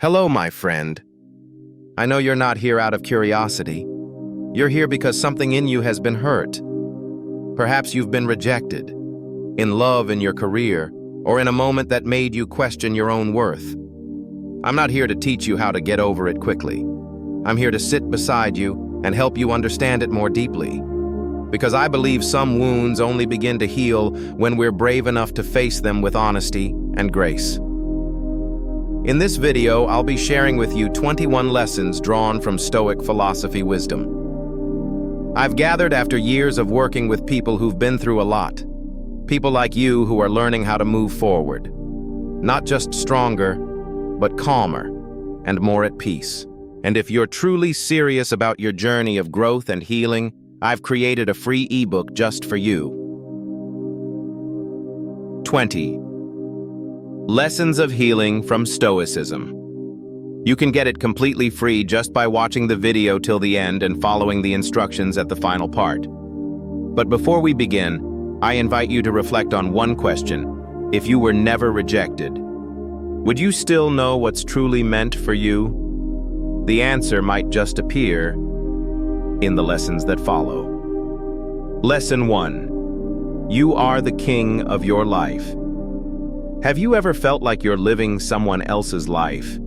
Hello, my friend. I know you're not here out of curiosity. You're here because something in you has been hurt. Perhaps you've been rejected, in love in your career, or in a moment that made you question your own worth. I'm not here to teach you how to get over it quickly. I'm here to sit beside you and help you understand it more deeply. Because I believe some wounds only begin to heal when we're brave enough to face them with honesty and grace. In this video, I'll be sharing with you 21 lessons drawn from Stoic philosophy wisdom. I've gathered after years of working with people who've been through a lot. People like you who are learning how to move forward. Not just stronger, but calmer and more at peace. And if you're truly serious about your journey of growth and healing, I've created a free ebook just for you. 20. Lessons of Healing from Stoicism. You can get it completely free just by watching the video till the end and following the instructions at the final part. But before we begin, I invite you to reflect on one question. If you were never rejected, would you still know what's truly meant for you? The answer might just appear in the lessons that follow. Lesson 1. You are the king of your life. Have you ever felt like you're living someone else's life?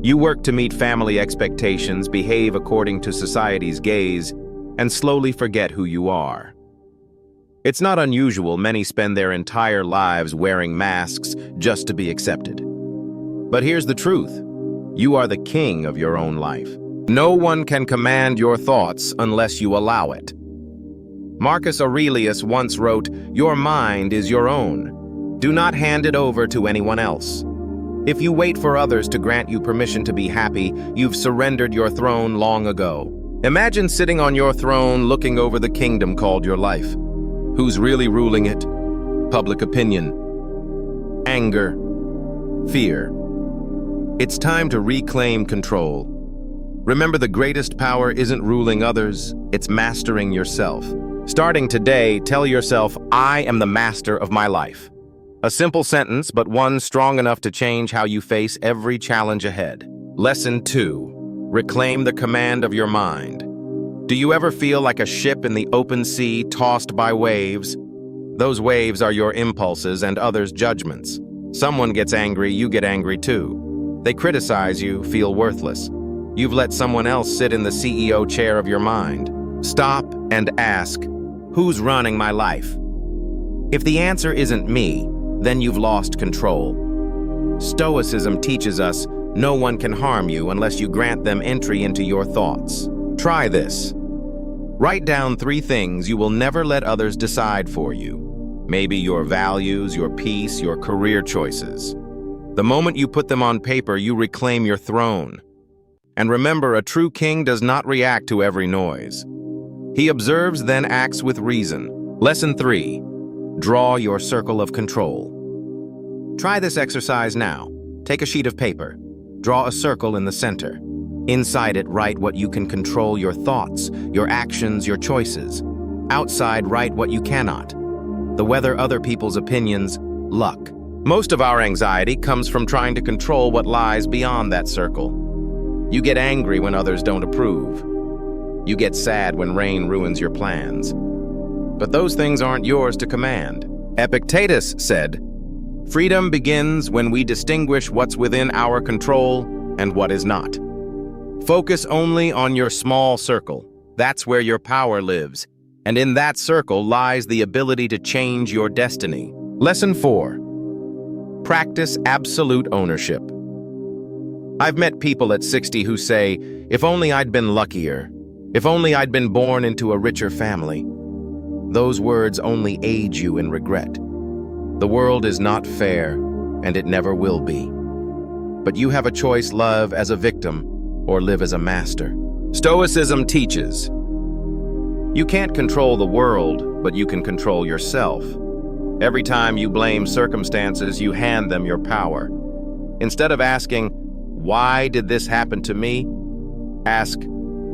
You work to meet family expectations, behave according to society's gaze, and slowly forget who you are. It's not unusual many spend their entire lives wearing masks just to be accepted. But here's the truth. You are the king of your own life. No one can command your thoughts unless you allow it. Marcus Aurelius once wrote, "Your mind is your own. Do not hand it over to anyone else." If you wait for others to grant you permission to be happy, you've surrendered your throne long ago. Imagine sitting on your throne looking over the kingdom called your life. Who's really ruling it? Public opinion, anger, fear. It's time to reclaim control. Remember, the greatest power isn't ruling others, it's mastering yourself. Starting today, tell yourself, "I am the master of my life." A simple sentence, but one strong enough to change how you face every challenge ahead. Lesson 2. Reclaim the command of your mind. Do you ever feel like a ship in the open sea tossed by waves? Those waves are your impulses and others' judgments. Someone gets angry, you get angry too. They criticize you, feel worthless. You've let someone else sit in the CEO chair of your mind. Stop and ask, who's running my life? If the answer isn't me, then you've lost control. Stoicism teaches us no one can harm you unless you grant them entry into your thoughts. Try this. Write down 3 things you will never let others decide for you. Maybe your values, your peace, your career choices. The moment you put them on paper, you reclaim your throne. And remember, a true king does not react to every noise. He observes, then acts with reason. Lesson 3. Draw your circle of control. Try this exercise now. Take a sheet of paper. Draw a circle in the center. Inside it, write what you can control: your thoughts, your actions, your choices. Outside, write what you cannot: the weather, other people's opinions, luck. Most of our anxiety comes from trying to control what lies beyond that circle. You get angry when others don't approve. You get sad when rain ruins your plans. But those things aren't yours to command. Epictetus said, "Freedom begins when we distinguish what's within our control and what is not." Focus only on your small circle. That's where your power lives. And in that circle lies the ability to change your destiny. Lesson 4. Practice absolute ownership. I've met people at 60 who say, "If only I'd been luckier. If only I'd been born into a richer family." Those words only aid you in regret. The world is not fair, and it never will be. But you have a choice: live as a victim or live as a master. Stoicism teaches, you can't control the world, but you can control yourself. Every time you blame circumstances, you hand them your power. Instead of asking, "Why did this happen to me?" ask,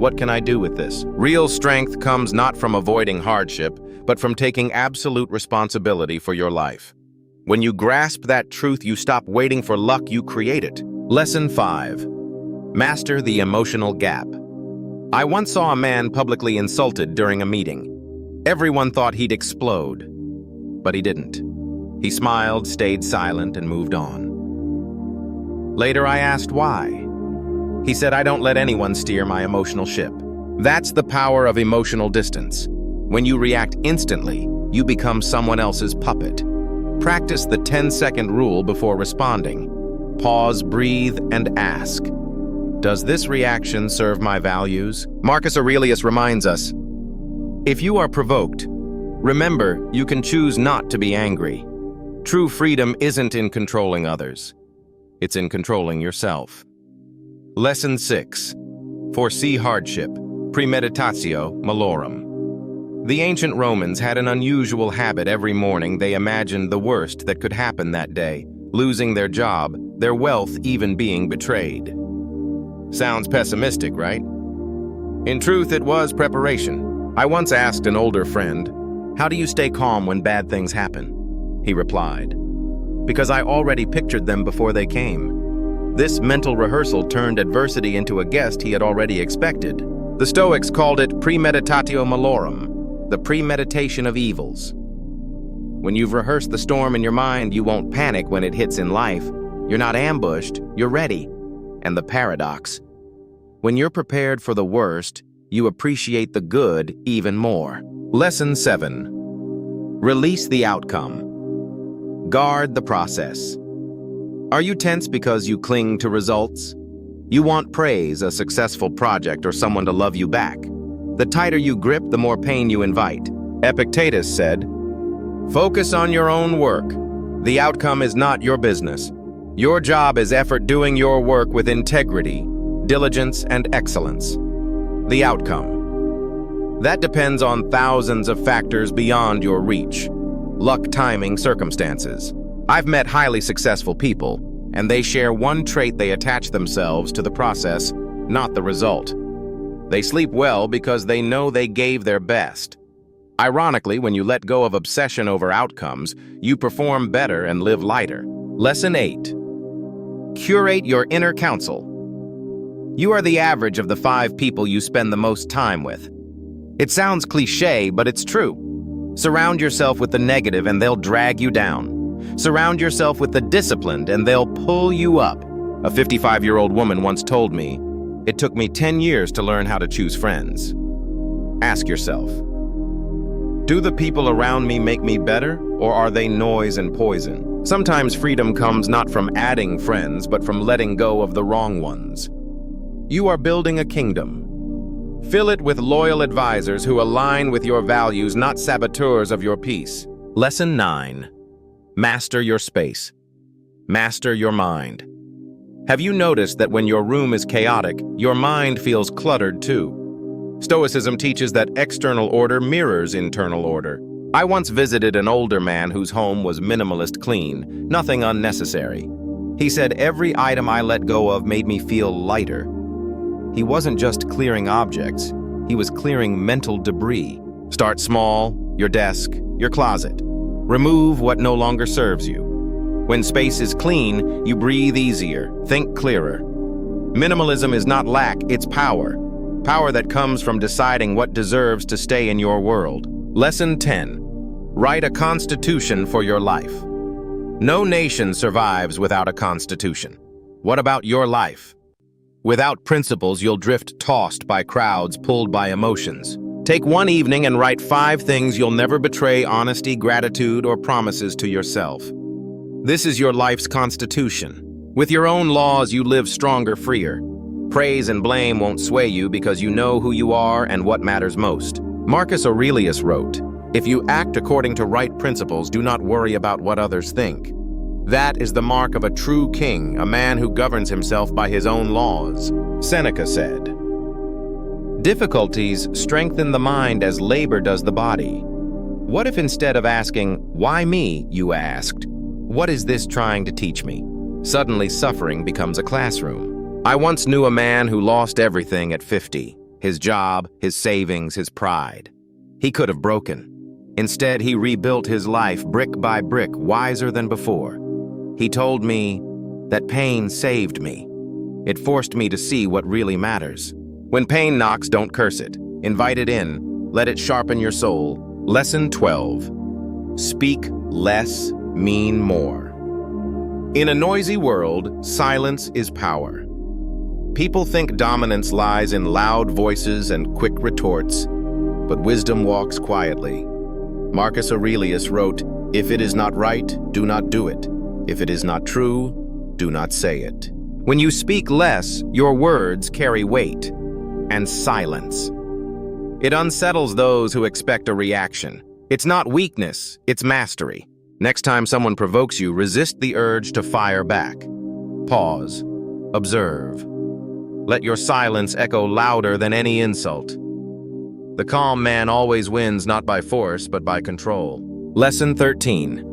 "What can I do with this?" Real strength comes not from avoiding hardship, but from taking absolute responsibility for your life. When you grasp that truth, you stop waiting for luck, you create it. Lesson 5. Master the emotional gap. I once saw a man publicly insulted during a meeting. Everyone thought he'd explode, but he didn't. He smiled, stayed silent, and moved on. Later, I asked why. He said, "I don't let anyone steer my emotional ship." That's the power of emotional distance. When you react instantly, you become someone else's puppet. Practice the 10-second rule before responding. Pause, breathe, and ask, does this reaction serve my values? Marcus Aurelius reminds us, if you are provoked, remember you can choose not to be angry. True freedom isn't in controlling others. It's in controlling yourself. Lesson 6. Foresee hardship. Premeditatio malorum. The ancient Romans had an unusual habit. Every morning they imagined the worst that could happen that day, losing their job, their wealth even being betrayed. Sounds pessimistic, right? In truth, it was preparation. I once asked an older friend, "How do you stay calm when bad things happen?" He replied, "Because I already pictured them before they came." This mental rehearsal turned adversity into a guest he had already expected. The Stoics called it premeditatio malorum, the premeditation of evils. When you've rehearsed the storm in your mind, you won't panic when it hits in life. You're not ambushed, you're ready. And the paradox: when you're prepared for the worst, you appreciate the good even more. Lesson 7. Release the outcome. Guard the process. Are you tense because you cling to results? You want praise, a successful project, or someone to love you back. The tighter you grip, the more pain you invite. Epictetus said, "Focus on your own work. The outcome is not your business. Your job is effort doing your work with integrity, diligence, and excellence." The outcome. That depends on thousands of factors beyond your reach. Luck, timing, circumstances. I've met highly successful people, and they share one trait: they attach themselves to the process, not the result. They sleep well because they know they gave their best. Ironically, when you let go of obsession over outcomes, you perform better and live lighter. Lesson 8. Curate your inner council. You are the average of the 5 people you spend the most time with. It sounds cliché, but it's true. Surround yourself with the negative and they'll drag you down. Surround yourself with the disciplined and they'll pull you up. A 55-year-old woman once told me, "It took me 10 years to learn how to choose friends." Ask yourself, do the people around me make me better, or are they noise and poison? Sometimes freedom comes not from adding friends, but from letting go of the wrong ones. You are building a kingdom. Fill it with loyal advisors who align with your values, not saboteurs of your peace. Lesson 9. Master your space. Master your mind. Have you noticed that when your room is chaotic, your mind feels cluttered too? Stoicism teaches that external order mirrors internal order. I once visited an older man whose home was minimalist clean, nothing unnecessary. He said, "Every item I let go of made me feel lighter." He wasn't just clearing objects, he was clearing mental debris. Start small, your desk, your closet. Remove what no longer serves you. When space is clean, you breathe easier, think clearer. Minimalism is not lack, it's power. Power that comes from deciding what deserves to stay in your world. Lesson 10. Write a constitution for your life. No nation survives without a constitution. What about your life? Without principles, you'll drift, tossed by crowds, pulled by emotions. Take one evening and write 5 things you'll never betray: honesty, gratitude, or promises to yourself. This is your life's constitution. With your own laws, you live stronger, freer. Praise and blame won't sway you because you know who you are and what matters most. Marcus Aurelius wrote, "If you act according to right principles, do not worry about what others think. That is the mark of a true king, a man who governs himself by his own laws." Seneca said, "Difficulties strengthen the mind as labor does the body." What if instead of asking, "Why me?" you asked, "What is this trying to teach me?" Suddenly suffering becomes a classroom. I once knew a man who lost everything at 50. His job, his savings, his pride. He could have broken. Instead, he rebuilt his life brick by brick, wiser than before. He told me, That pain saved me. It forced me to see what really matters. When pain knocks, don't curse it. Invite it in. Let it sharpen your soul. Lesson 12. Speak less, mean more. In a noisy world, silence is power. People think dominance lies in loud voices and quick retorts, but wisdom walks quietly. Marcus Aurelius wrote, "If it is not right, do not do it. If it is not true, do not say it." When you speak less, your words carry weight and silence. It unsettles those who expect a reaction. It's not weakness, it's mastery. Next time someone provokes you, resist the urge to fire back. Pause. Observe. Let your silence echo louder than any insult. The calm man always wins not by force, but by control. Lesson 13.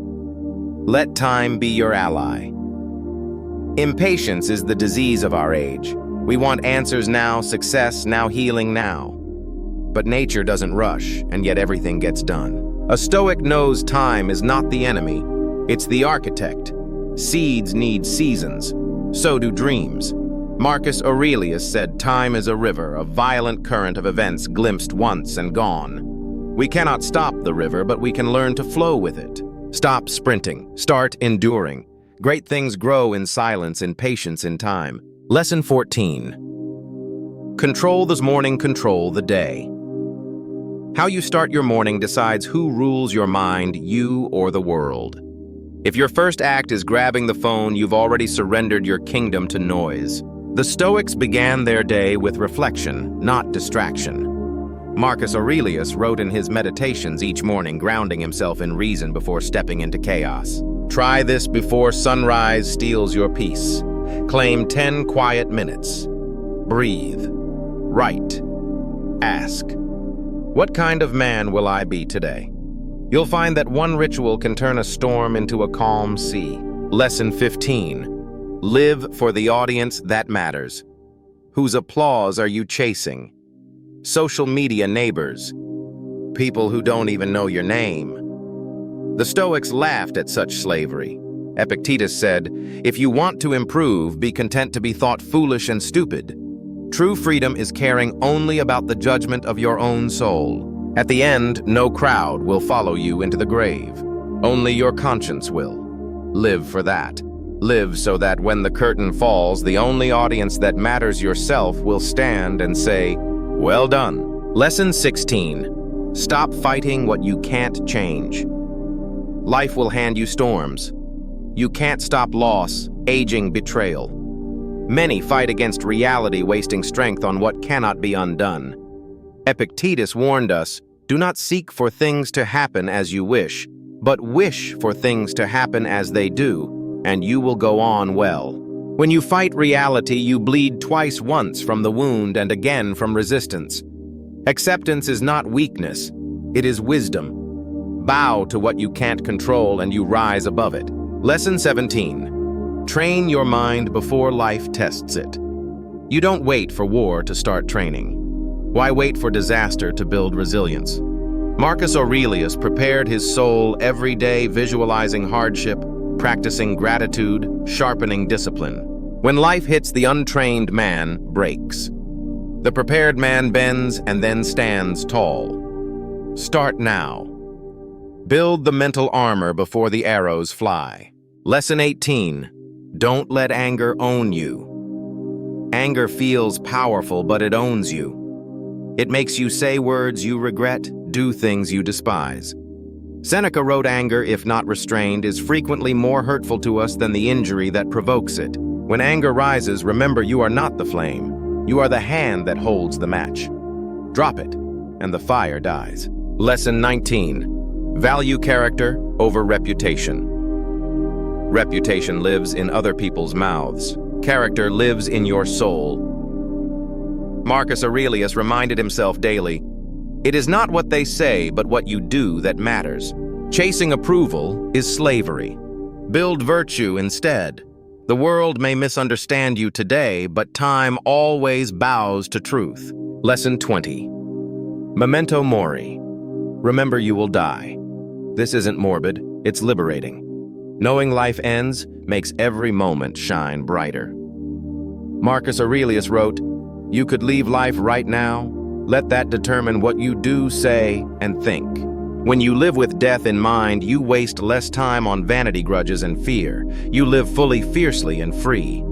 Let time be your ally. Impatience is the disease of our age. We want answers now, success now, healing now. But nature doesn't rush, and yet everything gets done. A Stoic knows time is not the enemy, it's the architect. Seeds need seasons, so do dreams. Marcus Aurelius said time is a river, a violent current of events glimpsed once and gone. We cannot stop the river, but we can learn to flow with it. Stop sprinting, start enduring. Great things grow in silence, in patience, in time. Lesson 14. Control the morning, control the day. How you start your morning decides who rules your mind, you or the world. If your first act is grabbing the phone, you've already surrendered your kingdom to noise. The Stoics began their day with reflection, not distraction. Marcus Aurelius wrote in his meditations each morning, grounding himself in reason before stepping into chaos. Try this before sunrise steals your peace. Claim 10 quiet minutes. Breathe. Write. Ask. What kind of man will I be today? You'll find that one ritual can turn a storm into a calm sea. Lesson 15. Live for the audience that matters. Whose applause are you chasing? Social media neighbors. People who don't even know your name. The Stoics laughed at such slavery. Epictetus said, "If you want to improve, be content to be thought foolish and stupid." True freedom is caring only about the judgment of your own soul. At the end, no crowd will follow you into the grave. Only your conscience will. Live for that. Live so that when the curtain falls, the only audience that matters, yourself, will stand and say, "Well done." Lesson 16. Stop fighting what you can't change. Life will hand you storms. You can't stop loss, aging, betrayal. Many fight against reality, wasting strength on what cannot be undone. Epictetus warned us, do not seek for things to happen as you wish, but wish for things to happen as they do, and you will go on well. When you fight reality, you bleed twice, once from the wound and again from resistance. Acceptance is not weakness, it is wisdom. Bow to what you can't control and you rise above it. Lesson 17. Train your mind before life tests it. You don't wait for war to start training. Why wait for disaster to build resilience? Marcus Aurelius prepared his soul every day, visualizing hardship, practicing gratitude, sharpening discipline. When life hits, the untrained man breaks. The prepared man bends and then stands tall. Start now. Build the mental armor before the arrows fly. Lesson 18. Don't let anger own you. Anger feels powerful, but it owns you. It makes you say words you regret, do things you despise. Seneca wrote, anger, if not restrained, is frequently more hurtful to us than the injury that provokes it. When anger rises, remember you are not the flame. You are the hand that holds the match. Drop it, and the fire dies. Lesson 19. Value character over reputation. Reputation lives in other people's mouths. Character lives in your soul. Marcus Aurelius reminded himself daily, it is not what they say, but what you do that matters. Chasing approval is slavery. Build virtue instead. The world may misunderstand you today, but time always bows to truth. Lesson 20. Memento mori. Remember you will die. This isn't morbid, it's liberating. Knowing life ends makes every moment shine brighter. Marcus Aurelius wrote, "You could leave life right now. Let that determine what you do, say, and think." When you live with death in mind, you waste less time on vanity grudges and fear. You live fully, fiercely, and free.